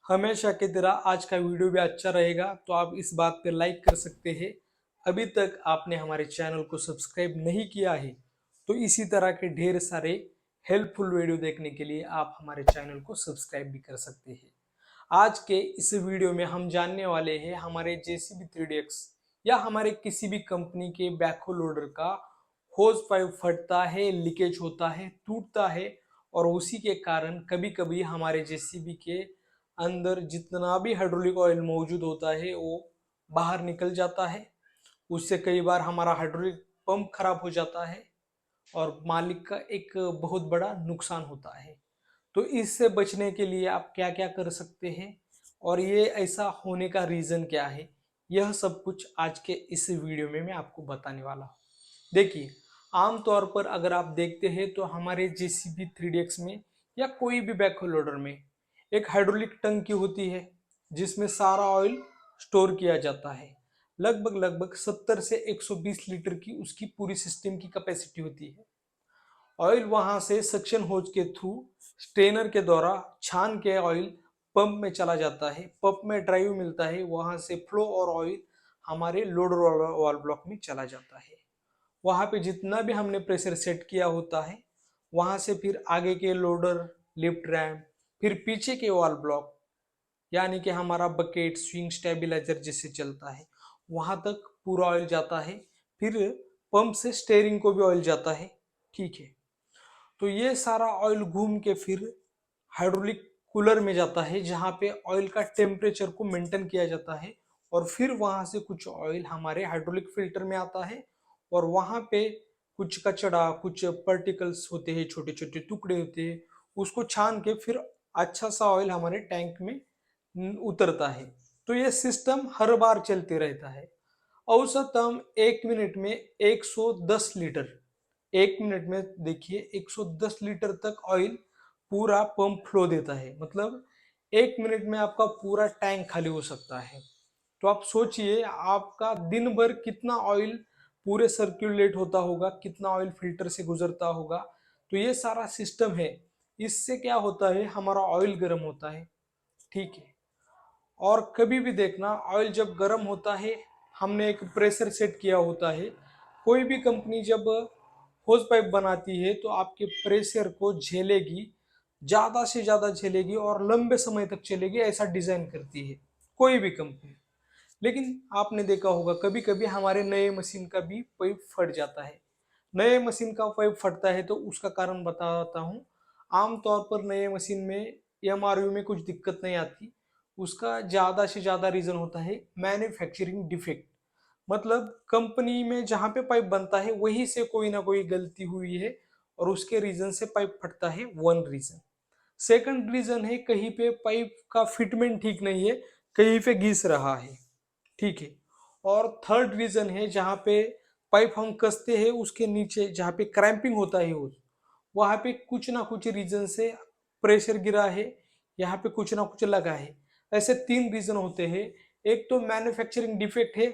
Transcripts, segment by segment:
हमेशा की तरह आज का वीडियो भी अच्छा रहेगा, तो आप इस बात पर लाइक कर सकते हैं। अभी तक आपने हमारे चैनल को सब्सक्राइब नहीं किया है तो इसी तरह के ढेर सारे हेल्पफुल वीडियो देखने के लिए आप हमारे चैनल को सब्सक्राइब भी कर सकते हैं। आज के इस वीडियो में हम जानने वाले हैं हमारे JCB 3DX या हमारे किसी भी कंपनी के बैकहो लोडर का होज पाइप फटता है, लीकेज होता है, टूटता है और उसी के कारण कभी कभी हमारे JCB के अंदर जितना भी हाइड्रोलिक ऑयल मौजूद होता है वो बाहर निकल जाता है। उससे कई बार हमारा हाइड्रोलिक पंप खराब हो जाता है और मालिक का एक बहुत बड़ा नुकसान होता है। तो इससे बचने के लिए आप क्या क्या कर सकते हैं और ये ऐसा होने का रीज़न क्या है, यह सब कुछ आज के इस वीडियो में मैं आपको बताने वाला हूँ। देखिए, आमतौर पर अगर आप देखते हैं तो हमारे JCB 3DX में या कोई भी बैकहो लोडर में एक हाइड्रोलिक टंकी होती है जिसमें सारा ऑयल स्टोर किया जाता है। लगभग 70 से 120 लीटर की उसकी पूरी सिस्टम की कैपेसिटी होती है। ऑयल वहां से सक्शन होज के थ्रू स्ट्रेनर के द्वारा छान के ऑयल पंप में चला जाता है। पंप में ड्राइव मिलता है, वहां से फ्लो और ऑयल हमारे लोडर वाल्व ब्लॉक में चला जाता है। वहां पे जितना भी हमने प्रेशर सेट किया होता है वहां से फिर आगे के लोडर, लिफ्ट रैम, फिर पीछे के वाल्व ब्लॉक यानी कि हमारा बकेट, स्विंग स्टेबिलाईजर जिससे चलता है, वहां तक पूरा ऑयल जाता है। फिर पंप से स्टेयरिंग को भी ऑयल जाता है। ठीक है, तो ये सारा ऑयल घूम के फिर हाइड्रोलिक कूलर में जाता है जहाँ पे ऑयल का टेम्परेचर को मेंटेन किया जाता है और फिर वहां से कुछ ऑयल हमारे हाइड्रोलिक फिल्टर में आता है और वहां पे कुछ कचड़ा, कुछ पार्टिकल्स होते हैं, छोटे छोटे टुकड़े होते हैं, उसको छान के फिर अच्छा सा ऑयल हमारे टैंक में उतरता है। तो ये सिस्टम हर बार चलते रहता है। औसतम 1 मिनट में 110 लीटर, 1 मिनट में देखिए 110 लीटर तक ऑयल पूरा पंप फ्लो देता है। मतलब 1 मिनट में आपका पूरा टैंक खाली हो सकता है। तो आप सोचिए आपका दिन भर कितना ऑयल पूरे सर्कुलेट होता होगा, कितना ऑयल फिल्टर से गुजरता होगा। तो ये सारा सिस्टम है। इससे क्या होता है, हमारा ऑयल गर्म होता है। ठीक है, और कभी भी देखना ऑयल जब गर्म होता है, हमने एक प्रेशर सेट किया होता है। कोई भी कंपनी जब होज पाइप बनाती है तो आपके प्रेशर को झेलेगी, ज़्यादा से ज़्यादा झेलेगी और लंबे समय तक चलेगी, ऐसा डिज़ाइन करती है कोई भी कंपनी। लेकिन आपने देखा होगा कभी कभी हमारे नए मशीन का भी पाइप फट जाता है। नए मशीन का पाइप फटता है तो उसका कारण बताता हूँ। आमतौर पर नए मशीन में MRU में कुछ दिक्कत नहीं आती। उसका ज़्यादा से ज़्यादा रीज़न होता है मैन्युफैक्चरिंग डिफेक्ट। मतलब कंपनी में जहाँ पे पाइप बनता है वहीं से कोई ना कोई गलती हुई है और उसके रीज़न से पाइप फटता है, वन रीज़न। सेकंड रीज़न है कहीं पे पाइप का फिटमेंट ठीक नहीं है, कहीं पे घिस रहा है। ठीक है, और थर्ड रीज़न है जहाँ पे पाइप हम कसते हैं उसके नीचे जहाँ पे क्रैम्पिंग होता है वहाँ पे कुछ ना कुछ रीज़न से प्रेशर गिरा है, यहाँ पे कुछ ना कुछ लगा है। ऐसे 3 रीज़न होते हैं। एक तो मैन्युफैक्चरिंग डिफेक्ट है,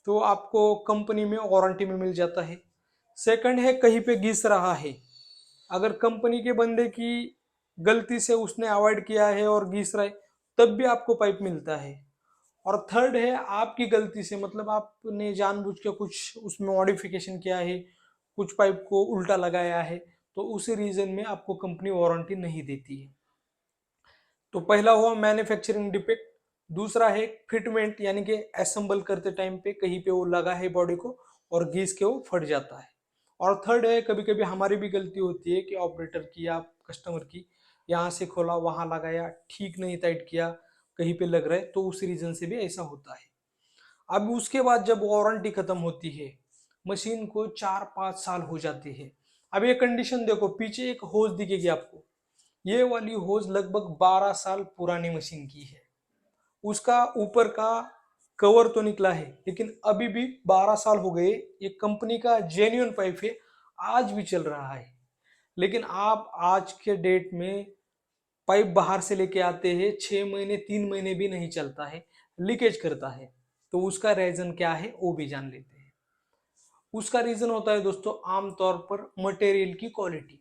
तो आपको कंपनी में वारंटी में मिल जाता है। सेकंड है कहीं पे घिस रहा है, अगर कंपनी के बंदे की गलती से उसने अवॉइड किया है और घिस रहा है तब भी आपको पाइप मिलता है। और थर्ड है आपकी गलती से, मतलब आपने जानबूझ के कुछ उसमें मॉडिफिकेशन किया है, कुछ पाइप को उल्टा लगाया है, तो उसी रीजन में आपको कंपनी वारंटी नहीं देती है। तो पहला हुआ मैन्युफैक्चरिंग डिफेक्ट। दूसरा है फिटमेंट, यानी कि असेंबल करते टाइम पे कहीं पे वो लगा है बॉडी को और घिस के वो फट जाता है। और थर्ड है कभी कभी हमारी भी गलती होती है कि ऑपरेटर की या कस्टमर की, यहाँ से खोला वहां लगाया, ठीक नहीं टाइट किया, कहीं पे लग रहा है, तो उस रीजन से भी ऐसा होता है। अब उसके बाद जब वारंटी खत्म होती है, मशीन को 4-5 साल हो जाते हैं। अब ये कंडीशन देखो, पीछे एक होज दिखेगी आपको, ये वाली होज लगभग 12 साल पुरानी मशीन की है। उसका ऊपर का कवर तो निकला है लेकिन अभी भी 12 साल हो गए, ये कंपनी का जेन्युइन पाइप है, आज भी चल रहा है। लेकिन आप आज के डेट में पाइप बाहर से लेके आते हैं, 6 महीने 3 महीने भी नहीं चलता है, लीकेज करता है। तो उसका रीजन क्या है वो भी जान लेते हैं। उसका रीजन होता है दोस्तों आमतौर पर मटेरियल की क्वालिटी।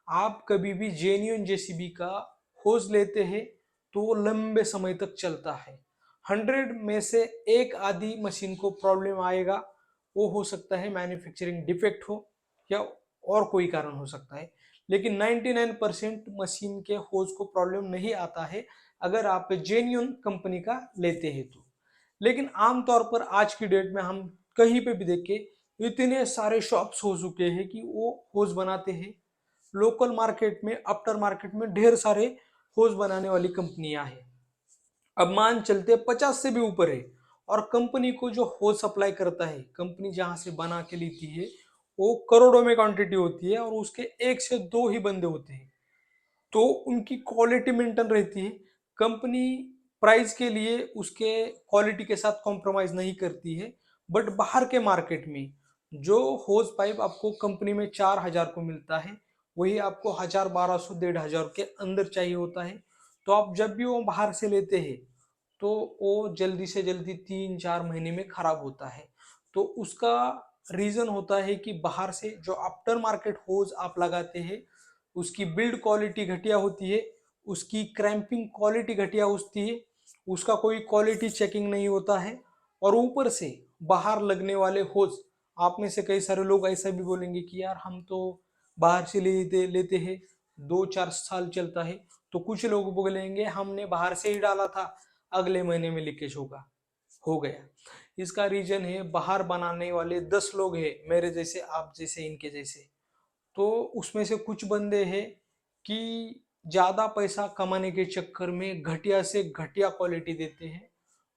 आप कभी भी जेन्युइन JCB का होज लेते हैं तो वो लंबे समय तक चलता है। 100 में से एक आधी मशीन को प्रॉब्लम आएगा, वो हो सकता है मैन्युफैक्चरिंग डिफेक्ट हो या और कोई कारण हो सकता है, लेकिन 99% मशीन के होज को प्रॉब्लम नहीं आता है अगर आप जेन्युइन कंपनी का लेते हैं तो। लेकिन आमतौर पर आज की डेट में हम कहीं पे भी देखें, इतने सारे शॉप्स हो चुके हैं कि वो होज बनाते हैं। लोकल मार्केट में, आफ्टर मार्केट में ढेर सारे होज बनाने वाली कंपनियां हैं। अब मान चलते 50 से भी ऊपर है। और कंपनी को जो होज सप्लाई करता है, कंपनी जहां से बना के लेती है, वो करोड़ों में क्वांटिटी होती है और उसके एक से दो ही बंदे होते हैं, तो उनकी क्वालिटी मेंटेन रहती है। कंपनी प्राइस के लिए उसके क्वालिटी के साथ कॉम्प्रोमाइज नहीं करती है। बट बाहर के मार्केट में जो होज पाइप आपको कंपनी में 4000 को मिलता है, वही आपको 1000, 1200, 1500 के अंदर चाहिए होता है। तो आप जब भी वो बाहर से लेते हैं तो वो जल्दी से जल्दी 3-4 महीने में खराब होता है। तो उसका रीजन होता है कि बाहर से जो आफ्टर मार्केट होज आप लगाते हैं, उसकी बिल्ड क्वालिटी घटिया होती है, उसकी क्रैम्पिंग क्वालिटी घटिया होती है, उसका कोई क्वालिटी चेकिंग नहीं होता है। और ऊपर से बाहर लगने वाले होज, आप में से कई सारे लोग ऐसा भी बोलेंगे कि यार हम तो बाहर से लेते लेते हैं, 2-4 साल चलता है। तो कुछ लोग बोलेंगे हमने बाहर से ही डाला था, अगले महीने में लीकेज होगा, हो गया। इसका रीजन है बाहर बनाने वाले 10 लोग हैं, मेरे जैसे, आप जैसे, इनके जैसे। तो उसमें से कुछ बंदे हैं कि ज्यादा पैसा कमाने के चक्कर में घटिया से घटिया क्वालिटी देते हैं,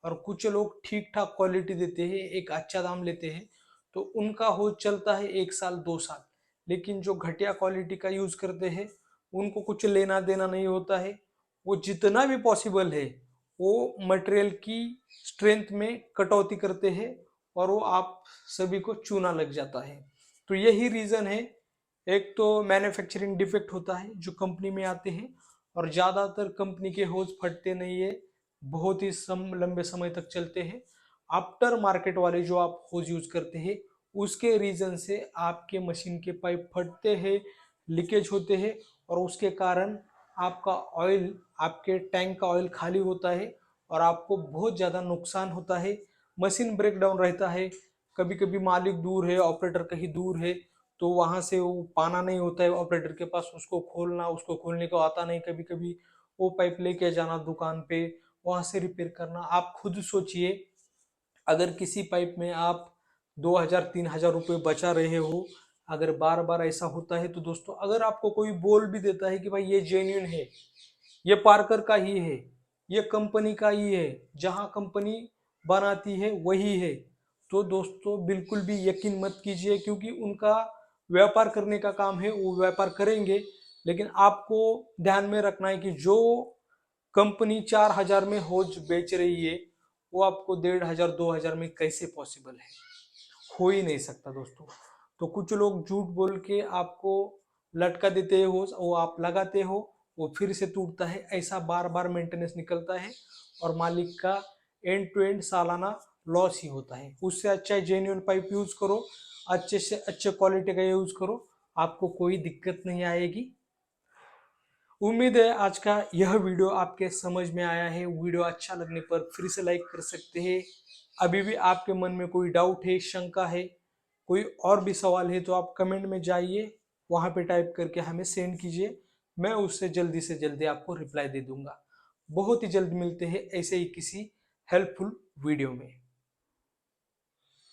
और कुछ लोग ठीक ठाक क्वालिटी देते हैं, एक अच्छा दाम लेते हैं, तो उनका हो चलता है 1 साल 2 साल। लेकिन जो घटिया क्वालिटी का यूज करते हैं, उनको कुछ लेना देना नहीं होता है। वो जितना भी पॉसिबल है वो मटेरियल की स्ट्रेंथ में कटौती करते हैं, और वो आप सभी को चूना लग जाता है। तो यही रीजन है। एक तो मैन्युफैक्चरिंग डिफेक्ट होता है जो कंपनी में आते हैं, और ज्यादातर कंपनी के होज फटते नहीं है, बहुत ही लंबे समय तक चलते हैं। आफ्टर मार्केट वाले जो आप होज यूज करते हैं, उसके रीजन से आपके मशीन के पाइप फटते हैं, लीकेज होते हैं, और उसके कारण आपका ऑयल, आपके टैंक का ऑयल खाली होता है, और आपको बहुत ज़्यादा नुकसान होता है। मशीन ब्रेक डाउन रहता है, कभी कभी मालिक दूर है, ऑपरेटर कहीं दूर है, तो वहां से वो पाना नहीं होता है ऑपरेटर के पास, उसको खोलना, उसको खोलने को आता नहीं, कभी कभी वो पाइप लेके जाना दुकान पे, वहां से रिपेयर करना। आप खुद सोचिए, अगर किसी पाइप में आप 2000-3000 रुपये बचा रहे हो, अगर बार बार ऐसा होता है, तो दोस्तों अगर आपको कोई बोल भी देता है कि भाई ये जेन्युइन है, ये पार्कर का ही है, ये कंपनी का ही है, जहां कंपनी बनाती है वही है, तो दोस्तों बिल्कुल भी यकीन मत कीजिए, क्योंकि उनका व्यापार करने का काम है, वो व्यापार करेंगे। लेकिन आपको ध्यान में रखना है कि जो कंपनी 4000 में होज बेच रही है, वो आपको 1500-2000 में कैसे पॉसिबल है? हो ही नहीं सकता दोस्तों। तो कुछ लोग झूठ बोल के आपको लटका देते हो, वो आप लगाते हो, वो फिर से टूटता है, ऐसा बार बार मेंटेनेंस निकलता है, और मालिक का एंड टू एंड सालाना लॉस ही होता है। उससे अच्छा है जेन्युइन पाइप यूज करो, अच्छे से अच्छे क्वालिटी का यूज करो, आपको कोई दिक्कत नहीं आएगी। उम्मीद है आज का यह वीडियो आपके समझ में आया है। वीडियो अच्छा लगने पर फिर से लाइक कर सकते हैं। अभी भी आपके मन में कोई डाउट है, शंका है, कोई और भी सवाल है, तो आप कमेंट में जाइए, वहां पे टाइप करके हमें सेंड कीजिए, मैं उससे जल्दी से जल्दी आपको रिप्लाई दे दूंगा। बहुत ही जल्द मिलते हैं ऐसे ही किसी हेल्पफुल वीडियो में।